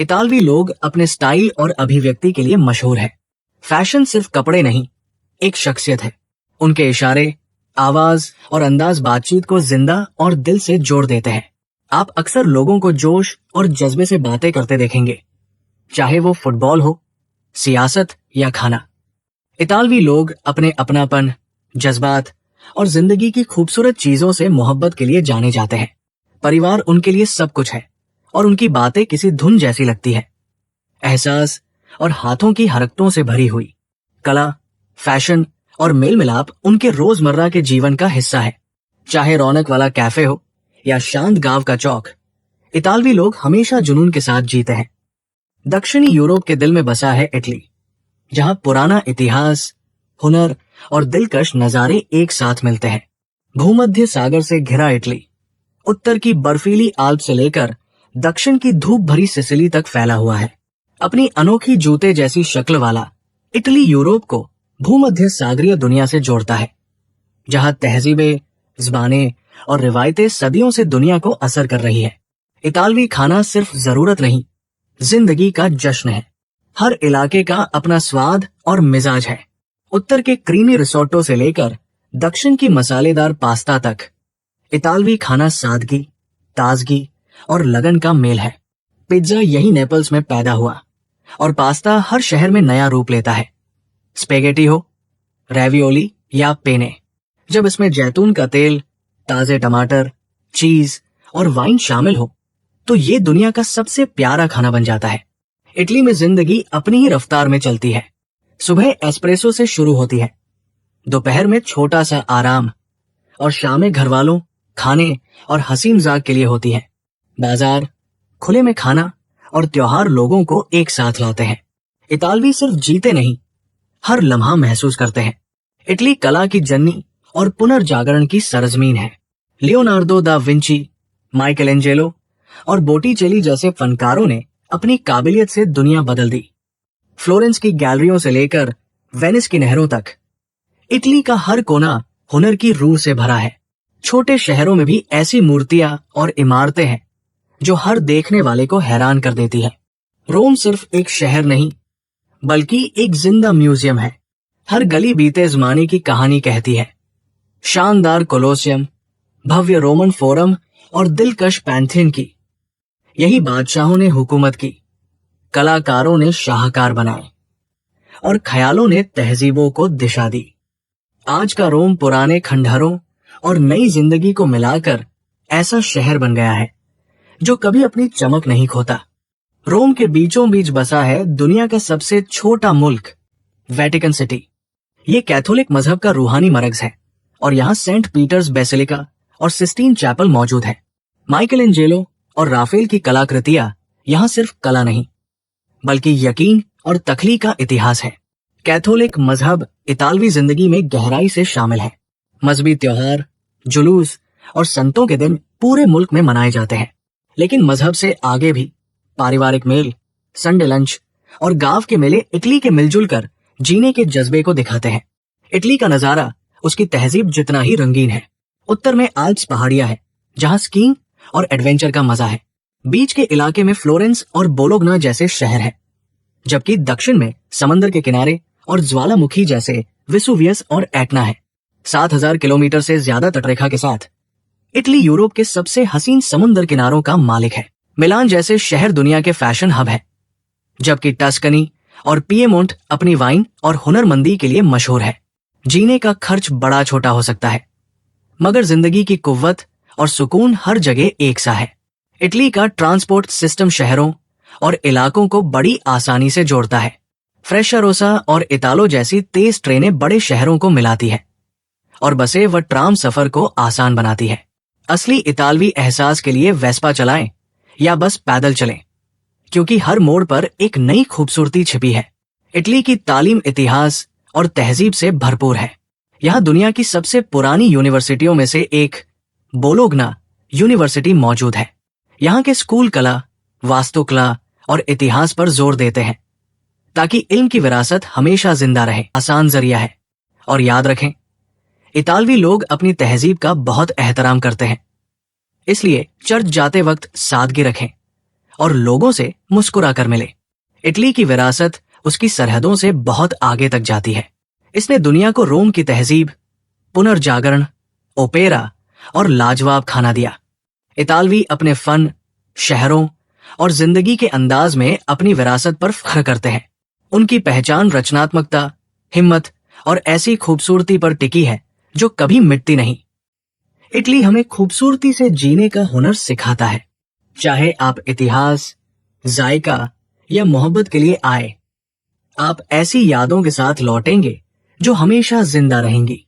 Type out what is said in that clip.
इतालवी लोग अपने स्टाइल और अभिव्यक्ति के लिए मशहूर है। फैशन सिर्फ कपड़े नहीं, एक शख्सियत है। उनके इशारे, आवाज और अंदाज बातचीत को जिंदा और दिल से जोड़ देते हैं। आप अक्सर लोगों को जोश और जज्बे से बातें करते देखेंगे, चाहे वो फुटबॉल हो, सियासत या खाना। इतालवी लोग अपने अपनापन, जज्बात और जिंदगी की खूबसूरत चीजों से मोहब्बत के लिए जाने जाते हैं। परिवार उनके लिए सब कुछ है और उनकी बातें किसी धुन जैसी लगती है। एहसास और हाथों की हरकतों से भरी हुई कला, फैशन और मेल मिलाप उनके रोजमर्रा के जीवन का हिस्सा है। चाहे रौनक वाला कैफे हो या शांत गांव का चौक, इतालवी लोग हमेशा जुनून के साथ जीते हैं। दक्षिणी यूरोप के दिल में बसा है इटली, जहां पुराना इतिहास, हुनर और दिलकश नजारे एक साथ मिलते हैं। भूमध्य सागर से घिरा इटली उत्तर की बर्फीली आल्प से लेकर दक्षिण की धूप भरी सिसिली तक फैला हुआ है। अपनी अनोखी जूते जैसी शक्ल वाला इटली यूरोप को भूमध्य सागरीय दुनिया से जोड़ता है, जहां तहजीबें, ज़बानें और रिवायतें सदियों से दुनिया को असर कर रही है। इतालवी खाना सिर्फ जरूरत नहीं, जिंदगी का जश्न है। हर इलाके का अपना स्वाद और मिजाज है। उत्तर के क्रीमी रिसोटो से लेकर दक्षिण की मसालेदार पास्ता तक, इतालवी खाना सादगी, ताजगी और लगन का मेल है। पिज्जा यही नेपल्स में पैदा हुआ और पास्ता हर शहर में नया रूप लेता है। स्पेगेटी हो, रेवियोली या पेने, जब इसमें जैतून का तेल, ताजे टमाटर, चीज और वाइन शामिल हो तो ये दुनिया का सबसे प्यारा खाना बन जाता है। इटली में जिंदगी अपनी ही रफ्तार में चलती है। सुबह एस्प्रेसो से शुरू होती है, दोपहर में छोटा सा आराम और शाम में घरवालों, खाने और हंसी मजाक के लिए होती है। बाजार, खुले में खाना और त्योहार लोगों को एक साथ लाते हैं। इतालवी सिर्फ जीते नहीं, हर लम्हा महसूस करते हैं। इटली कला की जननी और पुनर्जागरण की सरजमीन है। Leonardo da Vinci, Michael Angelo और बोटिचेली जैसे फनकारों ने अपनी काबिलियत से दुनिया बदल दी। फ्लोरेंस की गैलरियों से लेकर वेनिस की नहरों तक, इटली का हर कोना हुनर की रूह से भरा है। छोटे शहरों में भी ऐसी मूर्तियां और इमारतें हैं जो हर देखने वाले को हैरान कर देती है। रोम सिर्फ एक शहर नहीं, बल्कि एक जिंदा म्यूजियम है। हर गली बीते जमाने की कहानी कहती है। शानदार कोलोसियम, भव्य रोमन फोरम और दिलकश पैंथियन की, यही बादशाहों ने हुकूमत की, कलाकारों ने शाहकार बनाए और ख्यालों ने तहजीबों को दिशा दी। आज का रोम पुराने खंडहरों और नई जिंदगी को मिलाकर ऐसा शहर बन गया है जो कभी अपनी चमक नहीं खोता। रोम के बीचों बीच बसा है दुनिया का सबसे छोटा मुल्क, वेटिकन सिटी। ये कैथोलिक मजहब का रूहानी मरकज है और यहाँ सेंट पीटर्स बेसिलिका और सिस्टीन चैपल मौजूद है। माइकल एंजेलो और राफेल की कलाकृतियां यहाँ सिर्फ कला नहीं, बल्कि यकीन और तख्लीक का इतिहास है। कैथोलिक मजहब इतालवी जिंदगी में गहराई से शामिल है। मजहबी त्योहार, जुलूस और संतों के दिन पूरे मुल्क में मनाए जाते हैं। लेकिन मजहब से आगे भी पारिवारिक मेल, संडे लंच और गांव के मेले इटली के मिलजुल कर जीने के जज्बे को दिखाते हैं। इटली का नजारा उसकी तहजीब जितना ही रंगीन है। उत्तर में आल्प्स पहाड़ियां है, जहां स्कीइंग और एडवेंचर का मजा है। बीच के इलाके में फ्लोरेंस और बोलोग्ना जैसे शहर है, जबकि दक्षिण में समंदर के किनारे और ज्वालामुखी जैसे विसुवियस और एटना है। 7,000 किलोमीटर से ज्यादा तटरेखा के साथ इटली यूरोप के सबसे हसीन समुद्र किनारों का मालिक है। मिलान जैसे शहर दुनिया के फैशन हब है, जबकि टस्कनी और पिएमोंट अपनी वाइन और हुनरमंदी के लिए मशहूर है। जीने का खर्च बड़ा छोटा हो सकता है, मगर जिंदगी की कुव्वत और सुकून हर जगह एक सा है। इटली का ट्रांसपोर्ट सिस्टम शहरों और इलाकों को बड़ी आसानी से जोड़ता है। फ्रेशरोसा और इतालो जैसी तेज ट्रेनें बड़े शहरों को मिलाती है और बसें व ट्राम सफर को आसान बनाती है। असली इतालवी एहसास के लिए वेस्पा चलाएं या बस पैदल चलें, क्योंकि हर मोड़ पर एक नई खूबसूरती छिपी है। इटली की तालीम इतिहास और तहजीब से भरपूर है। यहाँ दुनिया की सबसे पुरानी यूनिवर्सिटियों में से एक बोलोग्ना यूनिवर्सिटी मौजूद है। यहाँ के स्कूल कला, वास्तुकला और इतिहास पर जोर देते हैं ताकि इल्म की विरासत हमेशा जिंदा रहे। आसान जरिया है। और याद रखें, इतालवी लोग अपनी तहजीब का बहुत एहतराम करते हैं, इसलिए चर्च जाते वक्त सादगी रखें और लोगों से मुस्कुरा कर मिले। इटली की विरासत उसकी सरहदों से बहुत आगे तक जाती है। इसने दुनिया को रोम की तहजीब, पुनर्जागरण, ओपेरा और लाजवाब खाना दिया। इतालवी अपने फन, शहरों और जिंदगी के अंदाज में अपनी विरासत पर फख्र करते हैं। उनकी पहचान रचनात्मकता, हिम्मत और ऐसी खूबसूरती पर टिकी है जो कभी मिटती नहीं। इटली हमें खूबसूरती से जीने का हुनर सिखाता है। चाहे आप इतिहास, जायका या मोहब्बत के लिए आए, आप ऐसी यादों के साथ लौटेंगे जो हमेशा जिंदा रहेंगी।